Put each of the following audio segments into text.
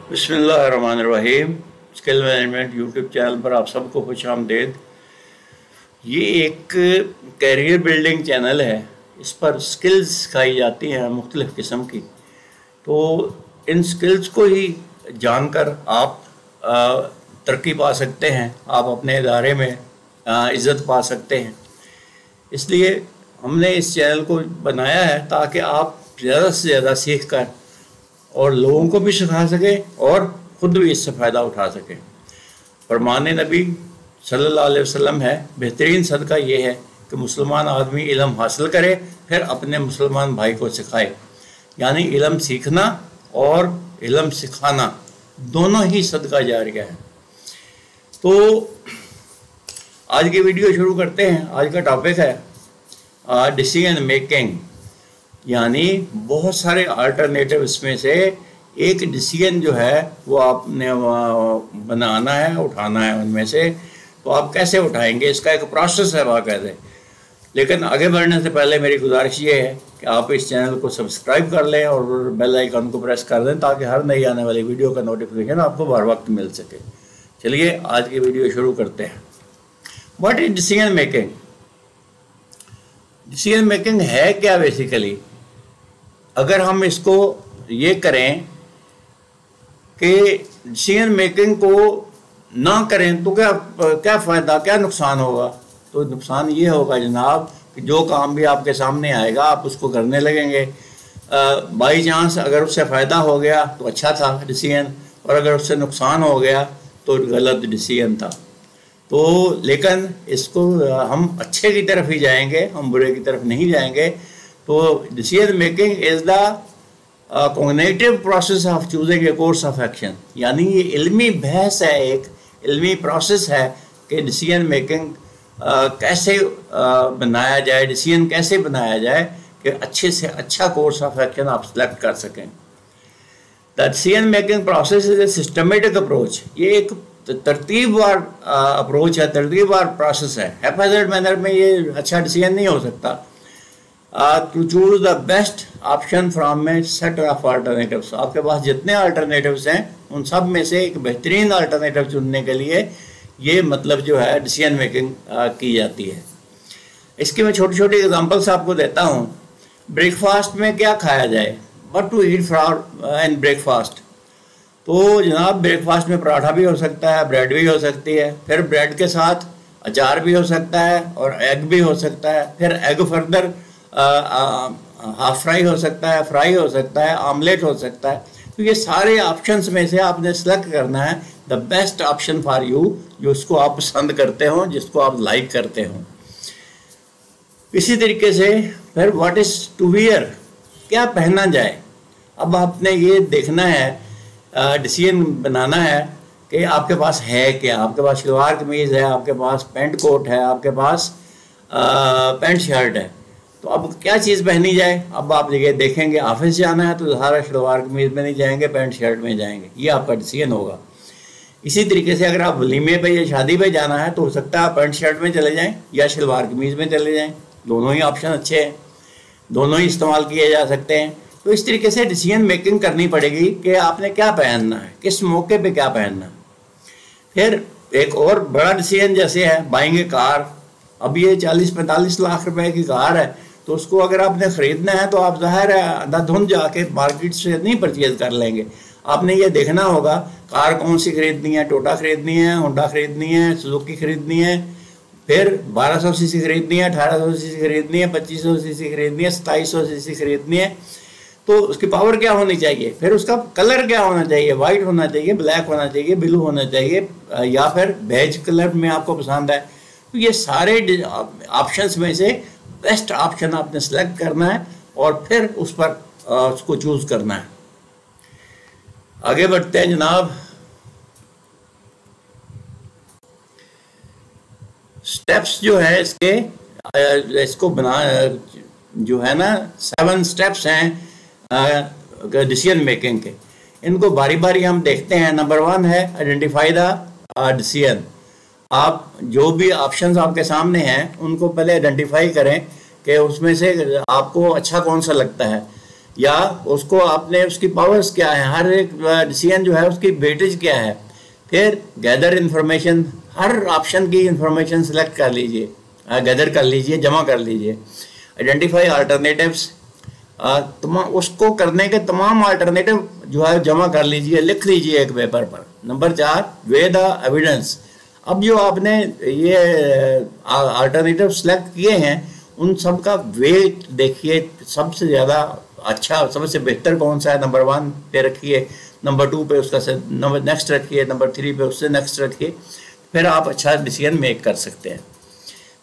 बिस्मिल्लाहिर्रहमानिर्रहीम। Skill management YouTube channel पर आप सबको खुशामदीद। ये एक कैरियर बिल्डिंग चैनल है। इस पर स्किल्स सिखाई जाती हैं मुख्तलिफ़ किस्म की। तो इन स्किल्स को ही जानकर आप तरक्की पा सकते हैं, आप अपने इदारे में इज़्ज़त पा सकते हैं। इसलिए हमने इस चैनल को बनाया है ताकि आप ज़्यादा से ज़्यादा सीख कर और लोगों को भी सिखा सकें और ख़ुद भी इससे फ़ायदा उठा सकें। फरमान नबी सल्लल्लाहु अलैहि वसल्लम है, बेहतरीन सदका ये है कि मुसलमान आदमी इल्म हासिल करे फिर अपने मुसलमान भाई को सिखाए। यानी इल्म सीखना और इल्म सिखाना दोनों ही सदका जारिया है। तो आज की वीडियो शुरू करते हैं। आज का टॉपिक है डिसीजन मेकिंग, यानी बहुत सारे अल्टरनेटिव इसमें से एक डिसीजन जो है वो आपने बनाना है, उठाना है उनमें से। तो आप कैसे उठाएंगे, इसका एक प्रोसेस है बाकायदे। लेकिन आगे बढ़ने से पहले मेरी गुजारिश ये है कि आप इस चैनल को सब्सक्राइब कर लें और बेल आइकन को प्रेस कर दें ताकि हर नई आने वाली वीडियो का नोटिफिकेशन आपको बर वक्त मिल सके। चलिए आज की वीडियो शुरू करते हैं। What is decision making? Decision making है क्या बेसिकली? अगर हम इसको ये करें कि डिसीजन मेकिंग को ना करें तो क्या फ़ायदा, क्या नुकसान होगा? तो नुकसान ये होगा जनाब कि जो काम भी आपके सामने आएगा आप उसको करने लगेंगे। बाई चांस अगर उससे फ़ायदा हो गया तो अच्छा था डिसीजन, और अगर उससे नुकसान हो गया तो गलत डिसीजन था। तो लेकिन इसको हम अच्छे की तरफ ही जाएंगे, हम बुरे की तरफ नहीं जाएंगे। तो decision making is the cognitive process of choosing a course of action, यानी ये इल्मी बहस है, एक इल्मी प्रोसेस है कि डिसीजन मेकिंग कैसे बनाया जाए, डिसीजन कैसे बनाया जाए कि अच्छे से अच्छा कोर्स ऑफ एक्शन आप सेलेक्ट कर सकें। The decision making process is a systematic approach. ये एक तरतीबवार अप्रोच है, तरतीबवार प्रोसेस है। हैफाजत मैनर में ये अच्छा डिसीजन नहीं हो सकता। To choose the best option from a set of alternatives. आपके पास जितने अल्टरनेटिव्स हैं उन सब में से एक बेहतरीन अल्टरनेटिव चुनने के लिए ये मतलब जो है डिसीजन मेकिंग की जाती है। इसकी मैं छोटी छोटी एग्जांपल्स आपको देता हूँ। ब्रेकफास्ट में क्या खाया जाए, what to eat for in breakfast. तो जनाब ब्रेकफास्ट में पराठा भी हो सकता है, ब्रेड भी हो सकती है, फिर ब्रेड के साथ अचार भी हो सकता है और एग भी हो सकता है, फिर एग फर्दर हाफ फ्राई हो सकता है, फ्राई हो सकता है, आमलेट हो सकता है। तो ये सारे ऑप्शंस में से आपने सेलेक्ट करना है the best option for you, जो उसको आप पसंद करते हो, जिसको आप लाइक करते हो। इसी तरीके से फिर व्हाट इज़ टू वियर, क्या पहना जाए। अब आपने ये देखना है, डिसीजन बनाना है कि आपके पास है क्या। आपके पास शलवार कमीज़ है, आपके पास पेंट कोट है, आपके पास पेंट शर्ट है। तो अब क्या चीज़ पहनी जाए? अब आप ये देखेंगे ऑफिस जाना है तो सारा शलवार कमीज़ में नहीं जाएंगे, पेंट शर्ट में जाएंगे। ये आपका डिसीजन होगा। इसी तरीके से अगर आप वलीमे पे या शादी पे जाना है तो हो सकता है आप पेंट शर्ट में चले जाएं या शलवार कमीज़ में चले जाएं। दोनों ही ऑप्शन अच्छे हैं, दोनों ही इस्तेमाल किए जा सकते हैं। तो इस तरीके से डिसीजन मेकिंग करनी पड़ेगी कि आपने क्या पहनना है, किस मौके पर क्या पहनना है। फिर एक और बड़ा डिसीजन जैसे है बाइंग ए कार। अब ये 40-45 लाख रुपए की कार है, तो उसको अगर आपने ख़रीदना है तो आप ज़ाहिर है अंधाधुंध जाके मार्केट से नहीं परचेज़ कर लेंगे। आपने ये देखना होगा कार कौन सी खरीदनी है, टोटा खरीदनी है, होंडा खरीदनी है, सुजुकी खरीदनी है, फिर 1200 सीसी खरीदनी है, 1800 सीसी खरीदनी है, 2500 सीसी खरीदनी है, 2700 सीसी खरीदनी है। तो उसकी पावर क्या होनी चाहिए, फिर उसका कलर क्या होना चाहिए, वाइट होना चाहिए, ब्लैक होना चाहिए, ब्लू होना चाहिए, या फिर बेज कलर में आपको पसंद है। तो ये सारे ऑप्शंस में से बेस्ट ऑप्शन आपने सेलेक्ट करना है और फिर उस पर उसको चूज करना है। आगे बढ़ते हैं जनाब। स्टेप्स जो है इसको बना जो है ना 7 स्टेप्स हैं डिसीजन मेकिंग के। इनको बारी बारी हम देखते हैं। नंबर 1 है आइडेंटिफाई द डिसीजन। आप जो भी ऑप्शंस आपके सामने हैं उनको पहले आइडेंटिफाई करें कि उसमें से आपको अच्छा कौन सा लगता है। या उसको आपने उसकी पावर्स क्या है, हर एक डिसीजन जो है उसकी वेटेज क्या है। फिर गैदर इंफॉर्मेशन, हर ऑप्शन की इंफॉर्मेशन सेलेक्ट कर लीजिए, गैदर कर लीजिए, जमा कर लीजिए। आइडेंटिफाई अल्टरनेटिव्स, उसको करने के तमाम अल्टरनेटिव जो है जमा कर लीजिए, लिख लीजिए एक पेपर पर। Number 4, way the evidence. अब जो आपने ये अल्टरनेटिव सेलेक्ट किए हैं उन सब का वेट देखिए, सबसे ज़्यादा अच्छा, सबसे बेहतर कौन सा है, नंबर 1 पे रखिए, नंबर 2 पे उसका नंबर नेक्स्ट रखिए, नंबर 3 पे उससे नेक्स्ट रखिए। फिर आप अच्छा डिसीजन मेक कर सकते हैं।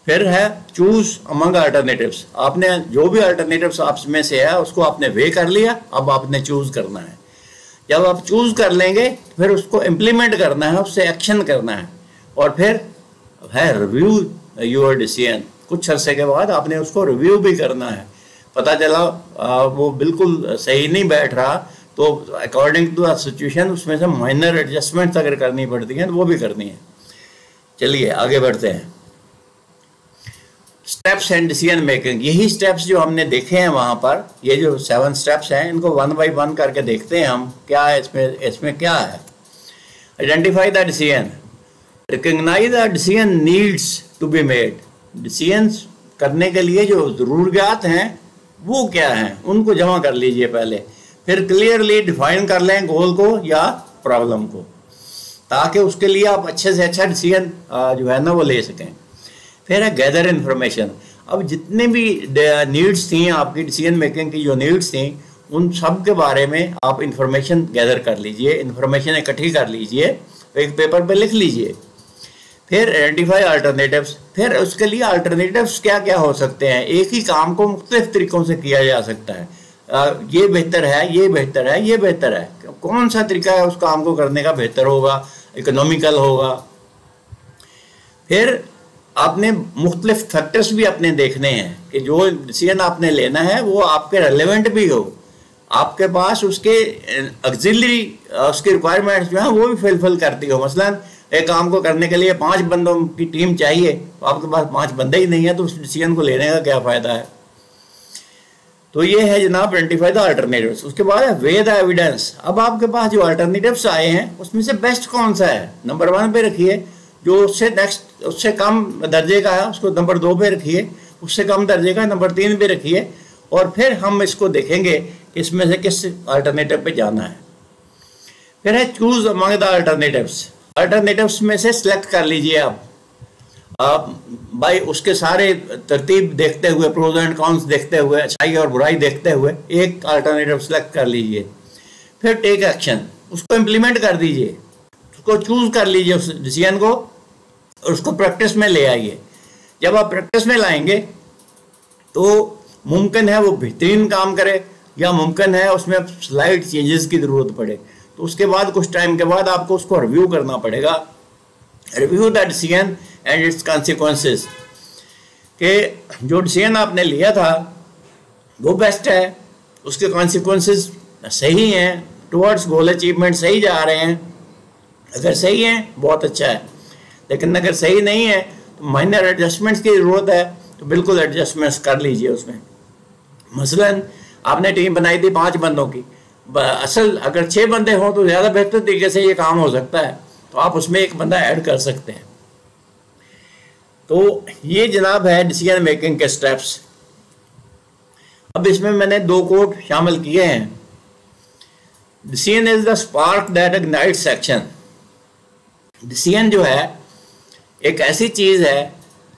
फिर है चूज अमंग अल्टरनेटिव्स। आपने जो भी अल्टरनेटिव्स आप में से है उसको आपने वे कर लिया, अब आपने चूज करना है। जब आप चूज कर लेंगे फिर उसको इम्प्लीमेंट करना है, उससे एक्शन करना है, और फिर है रिव्यू योर डिसीजन। कुछ अरसे के बाद आपने उसको रिव्यू भी करना है। पता चला वो बिल्कुल सही नहीं बैठ रहा तो अकॉर्डिंग टू द सिचुएशन उसमें से माइनर एडजस्टमेंट्स अगर करनी पड़ती हैं तो वो भी करनी है। चलिए आगे बढ़ते हैं। स्टेप्स एंड डिसीजन मेकिंग, यही स्टेप्स जो हमने देखे हैं वहाँ पर, ये जो 7 स्टेप्स हैं इनको 1 बाय 1 करके देखते हैं हम क्या है इसमें क्या है। Identify the decision, recognise the decision needs to be made. Decisions करने के लिए जो ज़रूरियात हैं वो क्या हैं उनको जमा कर लीजिए पहले। फिर क्लियरली डिफाइन कर लें गोल को या प्रॉब्लम को, ताकि उसके लिए आप अच्छे से अच्छा डिसीजन जो है ना वो ले सकें। फिर है गैदर इन्फॉर्मेशन। अब जितने भी नीड्स थी आपकी डिसीजन मेकिंग की, जो नीड्स थी उन सब के बारे में आप इंफॉर्मेशन गैदर कर लीजिए, इंफॉर्मेशन इकट्ठी कर लीजिए, एक पेपर पे लिख लीजिए। फिर आइडेंटिफाई अल्टरनेटिव्स, फिर उसके लिए अल्टरनेटिव्स क्या क्या हो सकते हैं। एक ही काम को मुख्तलिफ तरीक़ों से किया जा सकता है, ये बेहतर है, ये बेहतर है, ये बेहतर है, कौन सा तरीका है उस काम को करने का बेहतर होगा, इकोनॉमिकल होगा। फिर आपने मुख्तलिफ फैक्टर्स भी अपने देखने हैं कि जो डिसीजन आपने लेना है वो आपके रेलेवेंट भी हो, आपके पास उसके ऑक्सिलरी उसकी रिक्वायरमेंट्स जो हैं वो भी फुलफिल करती हो। मसलन एक काम को करने के लिए 5 बंदों की टीम चाहिए, तो आपके पास 5 बंदे ही नहीं है तो उस डिसीजन को लेने का क्या फ़ायदा है। तो ये है जनाब आइडेंटिफाई द अल्टरनेटिव्स। उसके बाद है वे द एविडेंस। अब आपके पास जो अल्टरनेटिव्स आए हैं उसमें से बेस्ट कौन सा है, नंबर 1 पे रखिए। जो उससे कम दर्जे का है उसको नंबर 2 पे रखिए, उससे कम दर्जे का नंबर 3 पे रखिए, और फिर हम इसको देखेंगे कि इसमें से किस अल्टरनेटिव पे जाना है। फिर है choose among the alternatives. Alternatives में से सिलेक्ट कर लीजिए आप भाई उसके सारे तरतीब देखते हुए, प्रोज एंड कॉन्स देखते हुए, अच्छाई और बुराई देखते हुए एक अल्टरनेटिव सेलेक्ट कर लीजिए। फिर टेक एक्शन, उसको इम्प्लीमेंट कर दीजिए, उसको चूज कर लीजिए उस डिसीजन को और उसको प्रैक्टिस में ले आइए। जब आप प्रैक्टिस में लाएंगे तो मुमकिन है वो बेहतरीन काम करे, या मुमकिन है उसमें स्लाइड चेंजेस की ज़रूरत पड़े, तो उसके बाद कुछ टाइम के बाद आपको उसको रिव्यू करना पड़ेगा। Review the decision and it's consequences, कि जो डिसीजन आपने लिया था वो बेस्ट है, उसके कॉन्सिक्वेंसेस सही हैं, टुवर्ड्स गोल अचीवमेंट सही जा रहे हैं। अगर सही है बहुत अच्छा है, लेकिन अगर सही नहीं है तो माइनर एडजस्टमेंट्स की ज़रूरत है, तो बिल्कुल एडजस्टमेंट्स कर लीजिए उसमें। मसलन आपने टीम बनाई थी 5 बंदों की, असल अगर 6 बंदे हों तो ज़्यादा बेहतर तरीके से ये काम हो सकता है, तो आप उसमें एक बंदा ऐड कर सकते हैं। तो ये जनाब है डिसीजन मेकिंग के स्टेप्स। अब इसमें मैंने 2 कोट शामिल किए हैं। Decision is the spark that ignites action. Decision जो है एक ऐसी चीज़ है,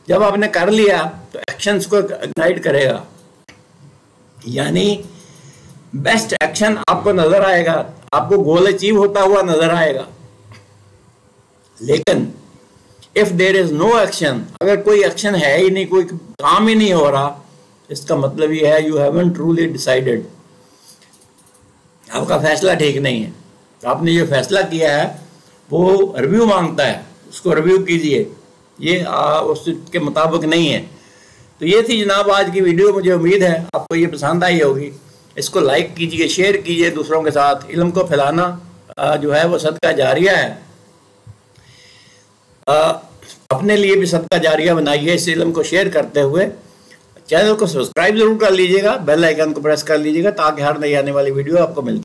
जब आपने कर लिया तो एक्शंस को इग्नाइट करेगा, यानी बेस्ट एक्शन आपको नजर आएगा, आपको गोल अचीव होता हुआ नजर आएगा। लेकिन if there is no action, अगर कोई एक्शन है ही नहीं, कोई काम ही नहीं हो रहा, इसका मतलब ये है यू हैवंट ट्रूली डिसाइडेड, आपका फैसला ठीक नहीं है। तो आपने जो फैसला किया है वो रिव्यू मांगता है, उसको रिव्यू कीजिए, ये उसके मुताबिक नहीं है। तो ये थी जनाब आज की वीडियो। मुझे उम्मीद है आपको ये पसंद आई होगी। इसको लाइक कीजिए, शेयर कीजिए दूसरों के साथ। इल्म को फैलाना जो है वो सदका जारिया है, अपने लिए भी सदका जारिया बनाइए इस इल्म को शेयर करते हुए। चैनल को सब्सक्राइब जरूर कर लीजिएगा, बेल आइकन को प्रेस कर लीजिएगा ताकि हर नई आने वाली वीडियो आपको मिलती